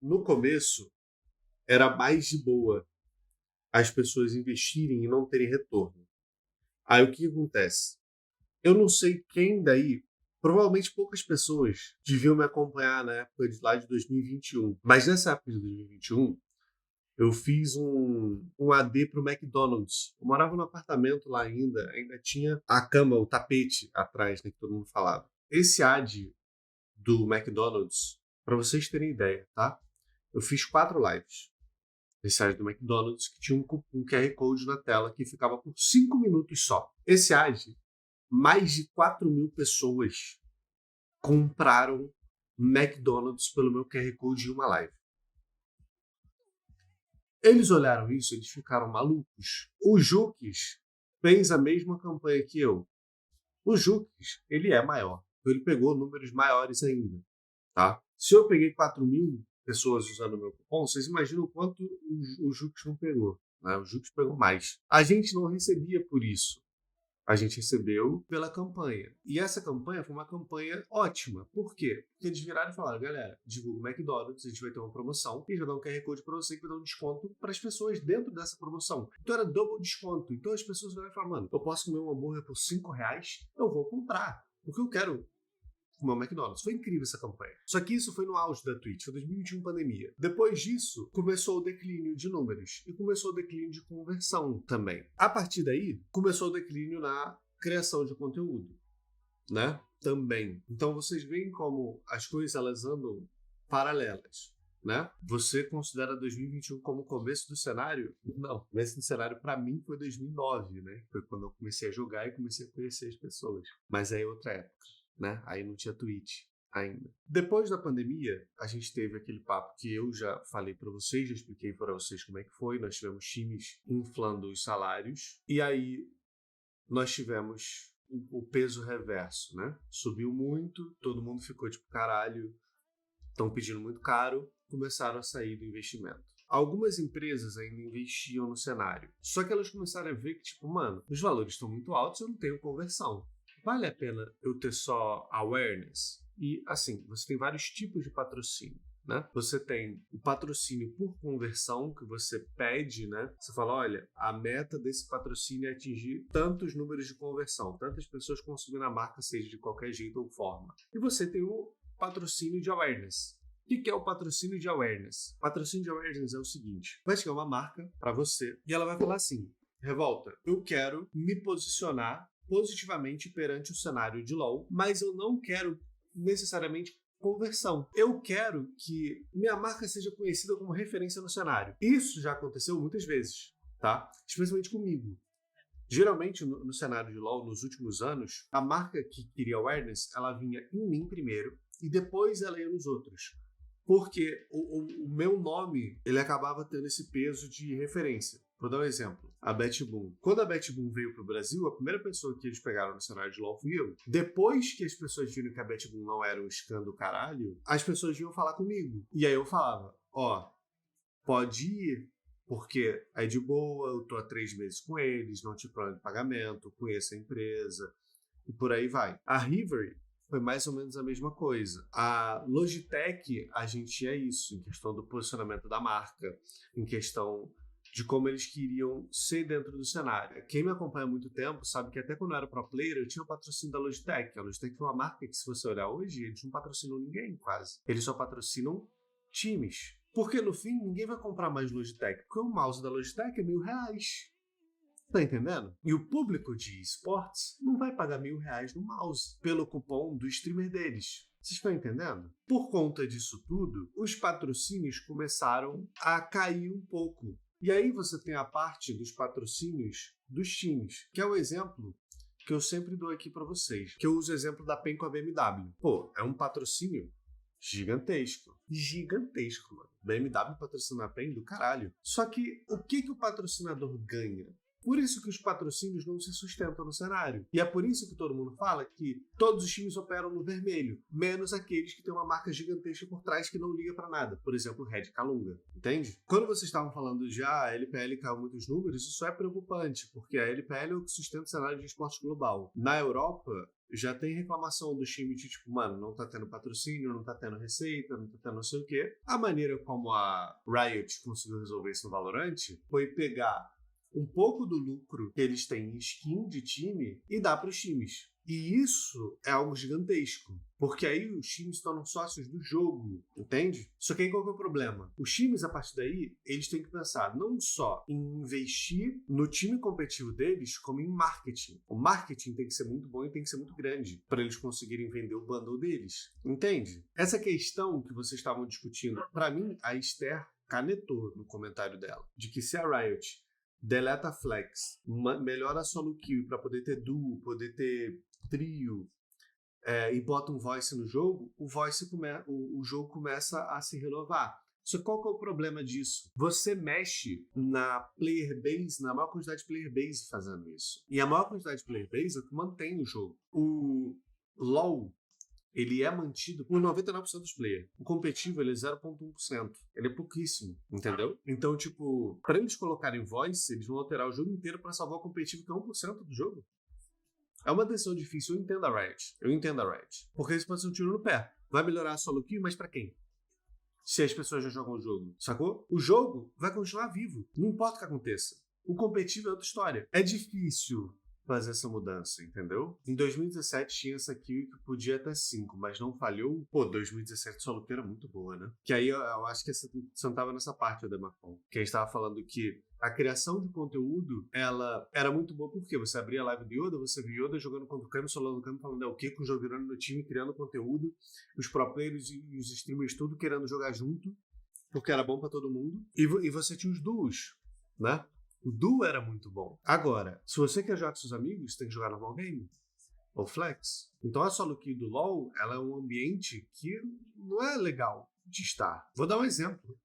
no começo era mais de boa as pessoas investirem e não terem retorno. Aí o que acontece? Eu não sei quem daí, provavelmente poucas pessoas deviam me acompanhar na época de lá de 2021. Mas nessa época de 2021, eu fiz um AD pro McDonald's. Eu morava no apartamento lá ainda tinha a cama, o tapete atrás, né, que todo mundo falava. Esse AD do McDonald's, para vocês terem ideia, tá? Eu fiz 4 lives nesse AD do McDonald's que tinha um QR Code na tela que ficava por 5 minutos só. Esse AD, mais de 4.000 pessoas compraram McDonald's pelo meu QR Code em uma live. Eles olharam isso, eles ficaram malucos. O Jukes fez a mesma campanha que eu. O Jukes, ele é maior. Então ele pegou números maiores ainda. Tá? Se eu peguei 4.000 pessoas usando o meu cupom, vocês imaginam o quanto o Jukes não pegou. Né? O Jukes pegou mais. A gente não recebia por isso. A gente recebeu pela campanha. E essa campanha foi uma campanha ótima. Por quê? Porque eles viraram e falaram, galera, divulga o McDonald's, a gente vai ter uma promoção e já dá um QR Code para você que vai dar um desconto para as pessoas dentro dessa promoção. Então era double desconto. Então as pessoas viraram e falaram, mano, eu posso comer um hambúrguer por R$5, eu vou comprar. Porque eu quero comer o McDonald's. Foi incrível essa campanha. Só que isso foi no auge da Twitch, foi 2021 pandemia. Depois disso, começou o declínio de números e começou o declínio de conversão também. A partir daí, começou o declínio na criação de conteúdo, né? Também. Então vocês veem como as coisas elas andam paralelas. Né? Você considera 2021 como o começo do cenário? Não, o começo do cenário para mim foi 2009, né? Foi quando eu comecei a jogar e comecei a conhecer as pessoas. Mas aí é outra época. Né? Aí não tinha Twitch ainda. Depois da pandemia, a gente teve aquele papo que eu já falei para vocês, já expliquei para vocês como é que foi. Nós tivemos times inflando os salários e aí nós tivemos o peso reverso, né? Subiu muito, todo mundo ficou tipo, caralho, estão pedindo muito caro, começaram a sair do investimento. Algumas empresas ainda investiam no cenário, só que elas começaram a ver que, tipo, mano, os valores estão muito altos, eu não tenho conversão. Vale a pena eu ter só awareness? E, assim, você tem vários tipos de patrocínio, né? Você tem o patrocínio por conversão, que você pede, né? Você fala, olha, a meta desse patrocínio é atingir tantos números de conversão, tantas pessoas consumindo a marca, seja de qualquer jeito ou forma. E você tem o patrocínio de awareness. O que é o patrocínio de awareness? Patrocínio de awareness é o seguinte, vai chegar uma marca para você e ela vai falar assim, Revolta, eu quero me posicionar positivamente perante o cenário de LoL, mas eu não quero necessariamente conversão. Eu quero que minha marca seja conhecida como referência no cenário. Isso já aconteceu muitas vezes, tá? Especialmente comigo. Geralmente, no cenário de LoL, nos últimos anos, a marca que queria awareness, ela vinha em mim primeiro e depois ela ia nos outros. Porque o meu nome, ele acabava tendo esse peso de referência. Vou dar um exemplo. A BetBoom. Quando a BetBoom veio para o Brasil, a primeira pessoa que eles pegaram no cenário de LoL fui eu. Depois que as pessoas viram que a BetBoom não era um scam do caralho, as pessoas vinham falar comigo. E aí eu falava, ó, pode ir, porque é de boa, eu tô há 3 meses com eles, não tive plano de pagamento, conheço a empresa, e por aí vai. A River foi mais ou menos a mesma coisa. A Logitech, a gente tinha isso, em questão do posicionamento da marca, em questão de como eles queriam ser dentro do cenário. Quem me acompanha há muito tempo sabe que até quando eu era pro player, eu tinha o patrocínio da Logitech. A Logitech foi uma marca que, se você olhar hoje, eles não patrocinam ninguém, quase. Eles só patrocinam times. Porque, no fim, ninguém vai comprar mais Logitech, porque o mouse da Logitech é R$1.000. Tá entendendo? E o público de esportes não vai pagar R$1.000 no mouse pelo cupom do streamer deles. Vocês estão entendendo? Por conta disso tudo, os patrocínios começaram a cair um pouco. E aí você tem a parte dos patrocínios dos times, que é o exemplo que eu sempre dou aqui para vocês. Que eu uso o exemplo da PEN com a BMW. Pô, é um patrocínio gigantesco. Gigantesco, mano. BMW patrocina a PEN do caralho. Só que o que o patrocinador ganha? Por isso que os patrocínios não se sustentam no cenário. E é por isso que todo mundo fala que todos os times operam no vermelho, menos aqueles que têm uma marca gigantesca por trás que não liga pra nada. Por exemplo, o Red Calunga. Entende? Quando vocês estavam falando de a LPL caiu muitos números, isso é preocupante, porque a LPL é o que sustenta o cenário de esporte global. Na Europa, já tem reclamação dos times de tipo, mano, não tá tendo patrocínio, não tá tendo receita, não tá tendo não sei o quê. A maneira como a Riot conseguiu resolver isso no Valorant foi pegar um pouco do lucro que eles têm em skin de time e dar para os times. E isso é algo gigantesco, porque aí os times se tornam sócios do jogo, entende? Só que aí qual que é o problema? Os times, a partir daí, eles têm que pensar não só em investir no time competitivo deles, como em marketing. O marketing tem que ser muito bom e tem que ser muito grande para eles conseguirem vender o bundle deles, entende? Essa questão que vocês estavam discutindo, para mim, a Esther canetou no comentário dela, de que se a Riot deleta flex, melhora a solo kill para poder ter duo, poder ter trio, e bota um voice no jogo, o jogo começa a se renovar. Só que qual que é o problema disso? Você mexe na player base, na maior quantidade de player base fazendo isso. E a maior quantidade de player base é o que mantém o jogo. O LoL, ele é mantido por 99% dos players. O competitivo, ele é 0,1%. Ele é pouquíssimo, entendeu? Então, tipo, para eles colocarem voice, eles vão alterar o jogo inteiro para salvar o competitivo, que é 1% do jogo. É uma decisão difícil, eu entendo a Riot. Porque isso pode ser um tiro no pé. Vai melhorar a solo kill, mas pra quem? Se as pessoas já jogam o jogo, sacou? O jogo vai continuar vivo, não importa o que aconteça. O competitivo é outra história. É difícil fazer essa mudança, entendeu? Em 2017 tinha essa kill que podia até 5, mas não falhou. Pô, 2017 solo kill era muito boa, né? Que aí eu acho que você não tava nessa parte, Demacon. Que a gente tava falando que a criação de conteúdo, ela era muito boa porque você abria a live do Yoda, você via Yoda jogando contra o Kami, solando o Kami, falando o que com o jogo virando no time, criando conteúdo, os pro players e os streamers tudo querendo jogar junto, porque era bom pra todo mundo. E você tinha os duos, né? O duo era muito bom. Agora, se você quer jogar com seus amigos, você tem que jogar normal game ou flex. Então a solo kill do LoL, ela é um ambiente que não é legal de estar. Vou dar um exemplo.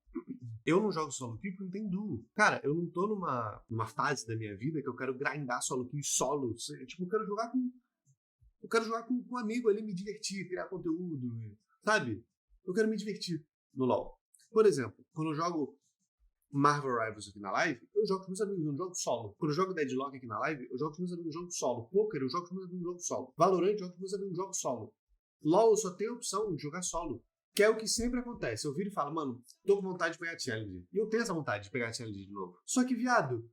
Eu não jogo solo kill porque não tem duo. Cara, eu não tô numa fase da minha vida que eu quero grindar solo kill solo. Tipo, eu quero jogar com um amigo ali, me divertir, criar conteúdo, sabe? Eu quero me divertir no LoL. Por exemplo, quando eu jogo Marvel Rivals aqui na live, eu jogo com meus amigos, eu não jogo solo. Quando eu jogo Deadlock aqui na live, eu jogo com meus amigos, eu jogo solo. Poker, eu jogo com meus amigos, eu jogo solo. Valorant, eu jogo com meus amigos, eu jogo solo. LoL, eu só tenho a opção de jogar solo. Que é o que sempre acontece. Eu viro e falo, mano, tô com vontade de pegar challenge. E eu tenho essa vontade de pegar challenge de novo. Só que, viado,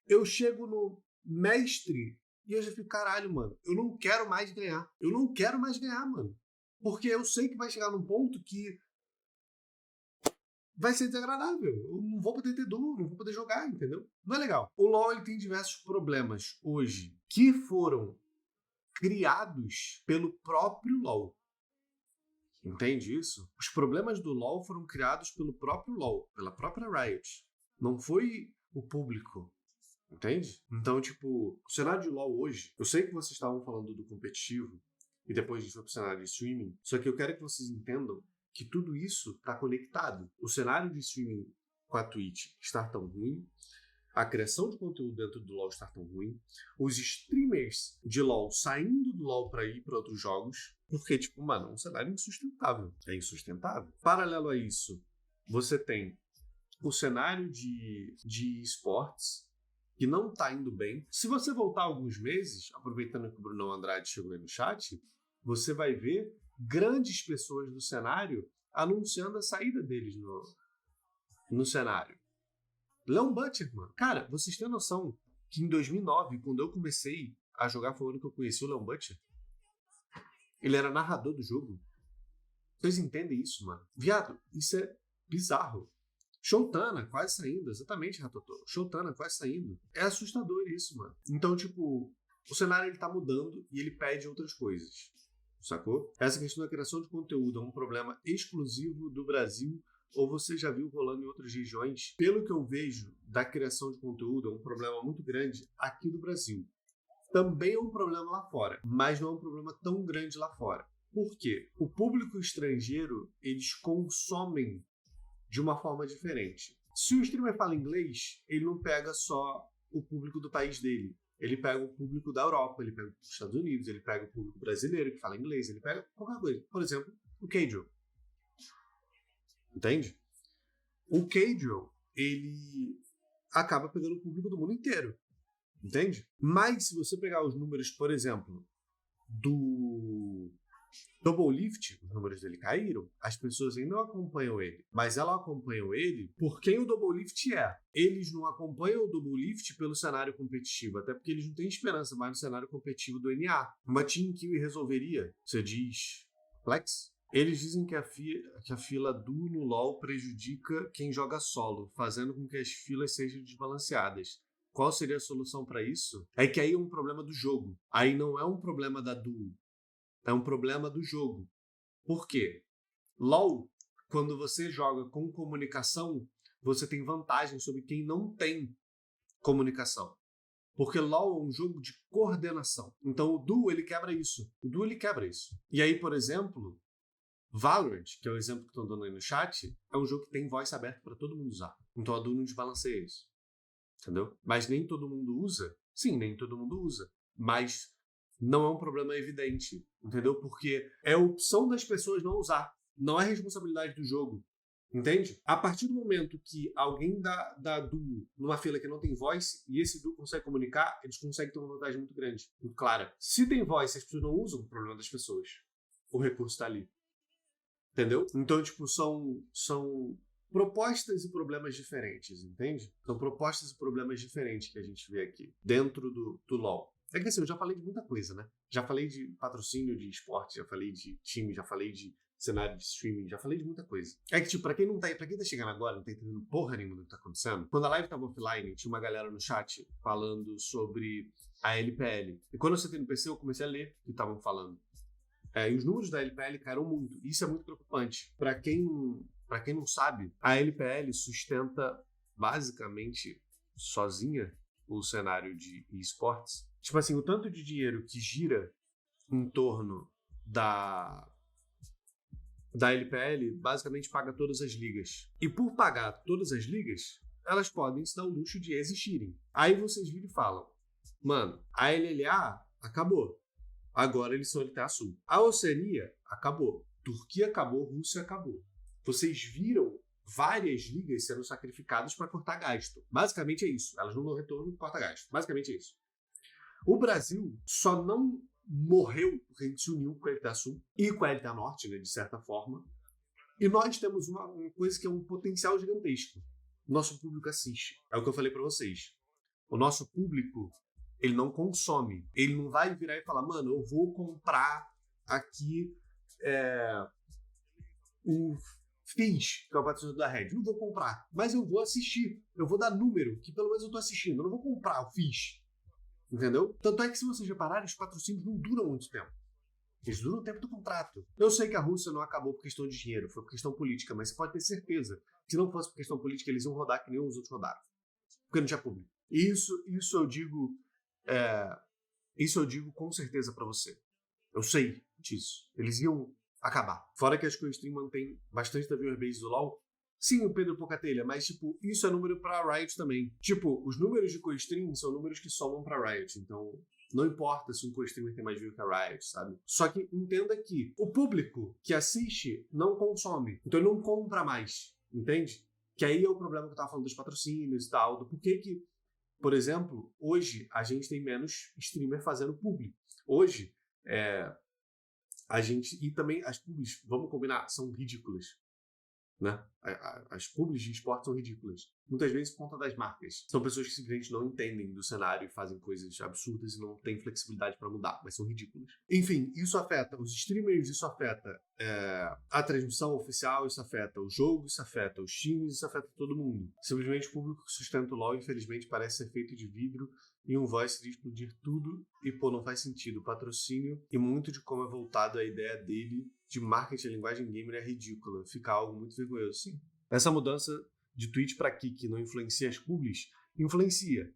eu chego no mestre e eu já fico, caralho, mano, eu não quero mais ganhar. Eu não quero mais ganhar, mano. Porque eu sei que vai chegar num ponto que vai ser desagradável. Eu não vou poder ter duo, não vou poder jogar, entendeu? Não é legal. O LoL, ele tem diversos problemas hoje que foram criados pelo próprio LoL. Entende isso? Os problemas do LoL foram criados pelo próprio LoL, pela própria Riot. Não foi o público. Entende? Então, tipo, o cenário de LoL hoje, eu sei que vocês estavam falando do competitivo e depois a gente foi pro cenário de streaming, só que eu quero que vocês entendam que tudo isso está conectado. O cenário de streaming com a Twitch está tão ruim, a criação de conteúdo dentro do LoL está tão ruim, os streamers de LoL saindo do LoL para ir para outros jogos, porque, tipo, mano, é um cenário insustentável. É insustentável. Paralelo a isso, você tem o cenário de esportes que não tá indo bem. Se você voltar alguns meses, aproveitando que o Bruno Andrade chegou aí no chat, você vai ver grandes pessoas do cenário anunciando a saída deles no cenário. Leon Butcher, mano. Cara, vocês têm noção que em 2009, quando eu comecei a jogar, foi o ano que eu conheci o Leon Butcher? Ele era narrador do jogo. Vocês entendem isso, mano? Viado, isso é bizarro. Showtana quase saindo, exatamente, Ratotô. Showtana quase saindo. É assustador isso, mano. Então, tipo, o cenário ele tá mudando e ele pede outras coisas. Sacou? Essa questão da criação de conteúdo é um problema exclusivo do Brasil, ou você já viu rolando em outras regiões? Pelo que eu vejo da criação de conteúdo, é um problema muito grande aqui do Brasil. Também é um problema lá fora, mas não é um problema tão grande lá fora. Por quê? O público estrangeiro, eles consomem de uma forma diferente. Se o streamer fala inglês, ele não pega só o público do país dele. Ele pega o público da Europa, ele pega os Estados Unidos, ele pega o público brasileiro que fala inglês, ele pega qualquer coisa. Por exemplo, o casual. Entende? O casual, ele acaba pegando o público do mundo inteiro. Entende? Mas se você pegar os números, por exemplo, do Double Lift, os números dele caíram, as pessoas ainda não acompanham ele. Mas elas acompanham ele por quem o Double Lift é. Eles não acompanham o Double Lift pelo cenário competitivo, até porque eles não têm esperança mais no cenário competitivo do NA. Uma Team Kiwi resolveria, você diz, Flex? Eles dizem que a fila duo no LoL prejudica quem joga solo, fazendo com que as filas sejam desbalanceadas. Qual seria a solução para isso? É que aí é um problema do jogo. Aí não é um problema da duo. É um problema do jogo. Por quê? LoL, quando você joga com comunicação, você tem vantagem sobre quem não tem comunicação. Porque LoL é um jogo de coordenação. Então o duo, ele quebra isso. E aí, por exemplo, Valorant, que é o exemplo que estão dando aí no chat, é um jogo que tem voice aberta para todo mundo usar. Então a duo não desbalanceia isso. Entendeu? Mas nem todo mundo usa? Sim, nem todo mundo usa. Mas não é um problema evidente, entendeu? Porque é a opção das pessoas não usar. Não é responsabilidade do jogo, entende? A partir do momento que alguém da duo numa fila que não tem voice e esse duo consegue comunicar, eles conseguem ter uma vantagem muito grande, muito clara. Se tem voice e as pessoas não usam, o problema das pessoas. O recurso está ali. Entendeu? Então, tipo, são propostas e problemas diferentes, entende? São propostas e problemas diferentes que a gente vê aqui, dentro do LoL. É que assim, eu já falei de muita coisa, né? Já falei de patrocínio de esporte, já falei de time, já falei de cenário de streaming, já falei de muita coisa. É que, tipo, pra quem tá chegando agora, não tá entendendo porra nenhuma do que tá acontecendo, quando a live tava offline, tinha uma galera no chat falando sobre a LPL. E quando eu sentei no PC, eu comecei a ler o que estavam falando. E os números da LPL caíram muito. Isso é muito preocupante. Pra quem não sabe, a LPL sustenta basicamente sozinha o cenário de esportes. Tipo assim, o tanto de dinheiro que gira em torno da LPL basicamente paga todas as ligas. E por pagar todas as ligas, elas podem se dar o luxo de existirem. Aí vocês viram e falam, mano, a LLA acabou. Agora eles são LTA Sul. A Oceania acabou. Turquia acabou, Rússia acabou. Vocês viram várias ligas sendo sacrificadas para cortar gasto. Basicamente é isso. Elas não dão retorno, corta gasto. Basicamente é isso. O Brasil só não morreu porque a gente se uniu com a LTA Sul e com a LTA Norte, né, de certa forma. E nós temos uma coisa que é um potencial gigantesco. Nosso público assiste. É o que eu falei para vocês. O nosso público, ele não consome. Ele não vai virar e falar, mano, eu vou comprar aqui o FIS, que é o patrocinador da Red. Não vou comprar, mas eu vou assistir. Eu vou dar número, que pelo menos eu tô assistindo. Eu não vou comprar o FIS. Entendeu? Tanto é que se vocês repararem, os patrocínios não duram muito tempo. Eles duram o tempo do contrato. Eu sei que a Rússia não acabou por questão de dinheiro, foi por questão política, mas você pode ter certeza que se não fosse por questão política, eles iam rodar que nem os outros rodaram. Porque não tinha público. Isso eu digo com certeza pra você. Eu sei disso. Eles iam acabar. Fora que as CoStream mantém bastante da viewer base do LoL. Sim, o Pedro Pocatelha, mas, tipo, isso é número pra Riot também. Tipo, os números de CoStream são números que somam pra Riot, então não importa se um co-streamer tem mais view que a Riot, sabe? Só que entenda que o público que assiste não consome, então ele não compra mais, entende? Que aí é o problema que eu tava falando dos patrocínios e tal, do porquê que, por exemplo, hoje a gente tem menos streamer fazendo publi. Hoje, e também as publis, vamos combinar, são ridículas. Né? As publis de esporte são ridículas. Muitas vezes por conta das marcas. São pessoas que simplesmente não entendem do cenário e fazem coisas absurdas e não têm flexibilidade para mudar, mas são ridículas. Enfim, isso afeta os streamers, isso afeta a transmissão oficial, isso afeta o jogo, isso afeta os times, isso afeta todo mundo. Simplesmente o público que sustenta o LoL, infelizmente, parece ser feito de vidro e um voice de explodir tudo e, não faz sentido. O patrocínio e muito de como é voltado a ideia dele de marketing e linguagem gamer é ridícula. Fica algo muito vergonhoso, sim. Essa mudança de Twitch para Kick não influencia as publis? Influencia.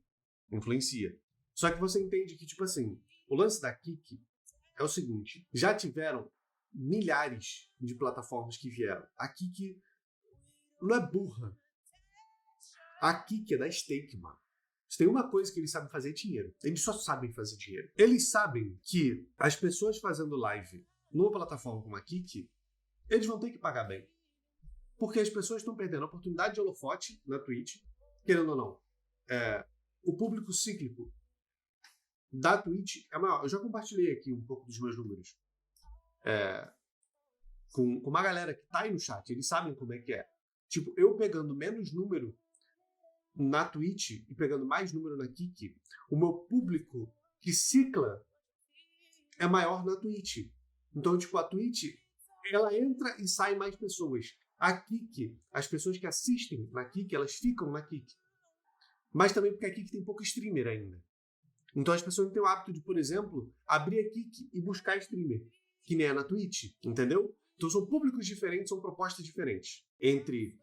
Só que você entende que, tipo assim, o lance da Kick é o seguinte, já tiveram milhares de plataformas que vieram. A Kick não é burra. A Kick é da Stake, mano. Se tem uma coisa que eles sabem fazer é dinheiro. Eles só sabem fazer dinheiro. Eles sabem que as pessoas fazendo live numa plataforma como a Kik, eles vão ter que pagar bem. Porque as pessoas estão perdendo a oportunidade de holofote na Twitch, querendo ou não. O público cíclico da Twitch é maior. Eu já compartilhei aqui um pouco dos meus números com uma galera que tá aí no chat. Eles sabem como é que é. Tipo, eu pegando menos número na Twitch e pegando mais número na Kik, o meu público que cicla é maior na Twitch. Então, tipo, a Twitch, ela entra e sai mais pessoas. A Kik, as pessoas que assistem na Kik, elas ficam na Kik. Mas também porque a Kik tem pouco streamer ainda. Então as pessoas não têm o hábito de, por exemplo, abrir a Kik e buscar streamer, que nem é na Twitch, entendeu? Então são públicos diferentes, são propostas diferentes entre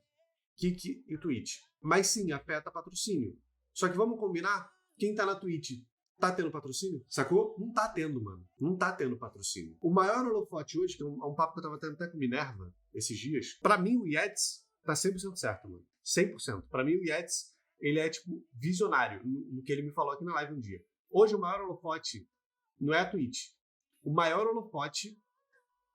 Kik e Twitch. Mas sim, afeta patrocínio. Só que vamos combinar, quem tá na Twitch tá tendo patrocínio? Sacou? Não tá tendo, mano. Não tá tendo patrocínio. O maior holofote hoje, que é um papo que eu tava tendo até com o Minerva esses dias, pra mim o Yates tá 100% certo, mano. 100%. Pra mim o Yates, ele é, tipo, visionário no que ele me falou aqui na live um dia. Hoje o maior holofote não é a Twitch. O maior holofote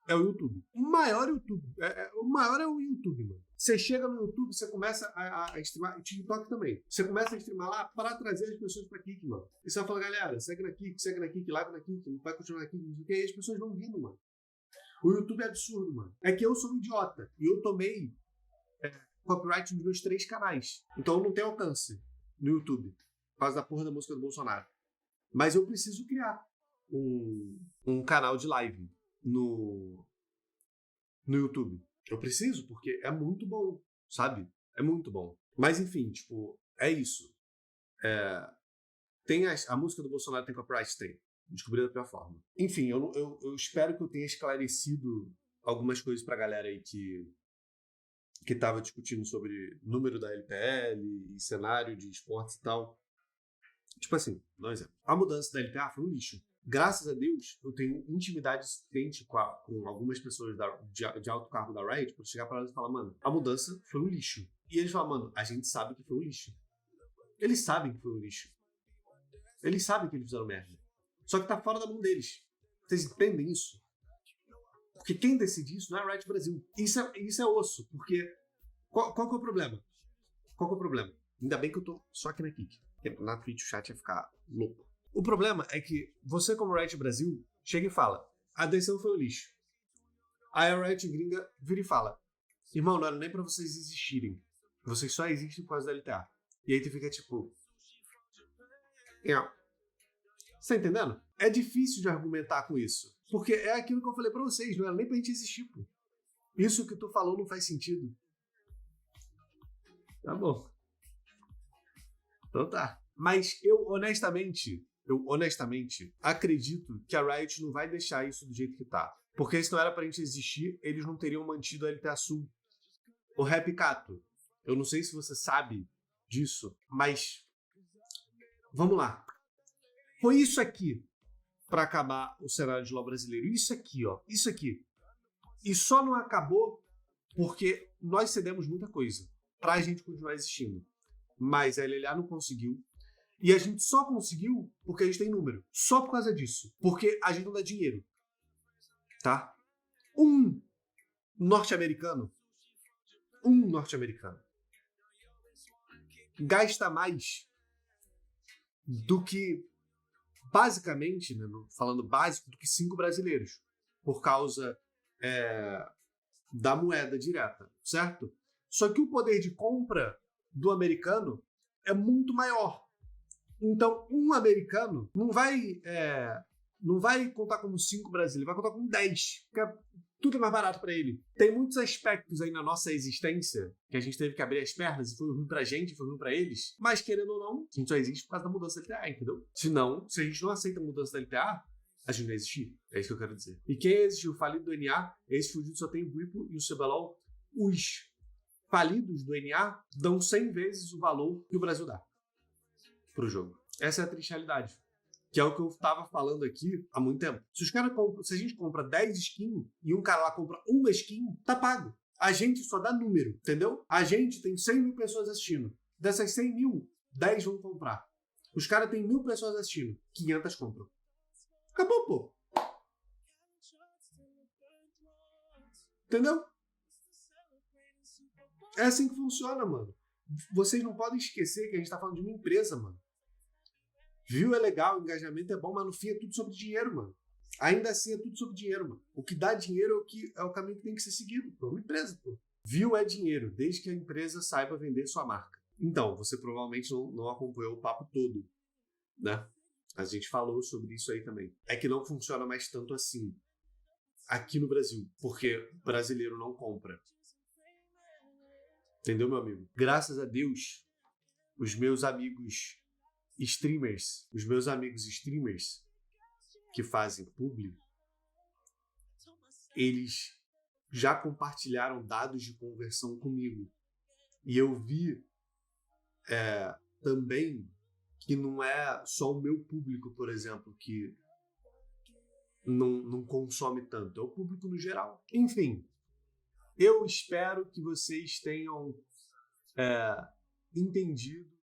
é o YouTube. O maior é o YouTube, mano. Você chega no YouTube, você começa a streamar, TikTok também. Você começa a streamar lá para trazer as pessoas pra Kik, mano. E você vai falar, galera, segue na Kik, live na Kik, vai continuar na Kik, porque aí as pessoas vão vindo, mano. O YouTube é absurdo, mano. É que eu sou um idiota. E eu tomei copyright nos meus 3 canais. Então eu não tenho alcance no YouTube. Por causa da porra da música do Bolsonaro. Mas eu preciso criar um canal de live no YouTube. Eu preciso, porque é muito bom, sabe? É muito bom. Mas enfim, tipo, é isso. Tem a música do Bolsonaro tem copyright? Tem. Descobri da pior forma. Enfim, eu espero que eu tenha esclarecido algumas coisas pra galera aí que tava discutindo sobre número da LPL e cenário de esportes e tal. Tipo assim, dá um exemplo. A mudança da LPA foi um lixo. Graças a Deus, eu tenho intimidade suficiente com algumas pessoas de alto cargo da Riot pra chegar pra elas e falar, mano, a mudança foi um lixo. E eles falam, mano, a gente sabe que foi um lixo. Eles sabem que foi um lixo. Eles sabem que eles fizeram merda. Só que tá fora da mão deles. Vocês entendem isso? Porque quem decide isso não é a Riot Brasil. Isso é osso, porque qual que é o problema? Qual que é o problema? Ainda bem que eu tô só aqui na Kik. Na Twitch o chat ia ficar louco. O problema é que você, como Riot Brasil, chega e fala, a decisão foi um lixo. Aí a Riot gringa vira e fala, irmão, não era nem pra vocês existirem. Vocês só existem por causa da LTA. E aí tu fica tipo... Você tá entendendo? É difícil de argumentar com isso. Porque é aquilo que eu falei pra vocês, não era nem pra gente existir, pô. Isso que tu falou não faz sentido. Tá bom. Então tá. Mas eu honestamente acredito que a Riot não vai deixar isso do jeito que tá. Porque se não era pra gente existir, eles não teriam mantido a LTA Sul. O Rap Cato, eu não sei se você sabe disso, mas vamos lá. Foi isso aqui pra acabar o cenário de LoL brasileiro. Isso aqui, ó. Isso aqui. E só não acabou porque nós cedemos muita coisa pra gente continuar existindo. Mas a LLA não conseguiu. E a gente só conseguiu porque a gente tem número. Só por causa disso. Porque a gente não dá dinheiro. Tá? Um norte-americano gasta mais do que, basicamente, né, falando básico, do que 5 brasileiros. Por causa da moeda direta. Certo? Só que o poder de compra do americano é muito maior. Então, um americano não vai contar como 5 brasileiros, vai contar como 10, porque tudo é mais barato para ele. Tem muitos aspectos aí na nossa existência que a gente teve que abrir as pernas e foi ruim pra gente, foi ruim pra eles, mas querendo ou não, a gente só existe por causa da mudança da LTA, entendeu? Se a gente não aceita a mudança da LTA, a gente não existe. É isso que eu quero dizer. E quem existiu falido do NA, esse fudido só tem o Whipple e o CBLOL. Os falidos do NA dão 100 vezes o valor que o Brasil dá pro jogo. Essa é a triste realidade. Que é o que eu tava falando aqui há muito tempo. Se a gente compra 10 skins e um cara lá compra uma skin, tá pago. A gente só dá número, entendeu? A gente tem 100 mil pessoas assistindo. Dessas 100 mil, 10 vão comprar. Os caras têm 1.000 pessoas assistindo, 500 compram. Acabou, pô. Entendeu? É assim que funciona, mano. Vocês não podem esquecer que a gente tá falando de uma empresa, mano. View é legal, engajamento é bom, mas no fim é tudo sobre dinheiro, mano. Ainda assim é tudo sobre dinheiro, mano. O que dá dinheiro é o caminho que tem que ser seguido, pô. Uma empresa, pô. View é dinheiro, desde que a empresa saiba vender sua marca. Então, você provavelmente não acompanhou o papo todo, né? A gente falou sobre isso aí também. É que não funciona mais tanto assim aqui no Brasil, porque o brasileiro não compra. Entendeu, meu amigo? Graças a Deus, os meus amigos streamers que fazem publi, eles já compartilharam dados de conversão comigo. E eu vi também que não é só o meu público, por exemplo, que não consome tanto. É o público no geral. Enfim, eu espero que vocês tenham entendido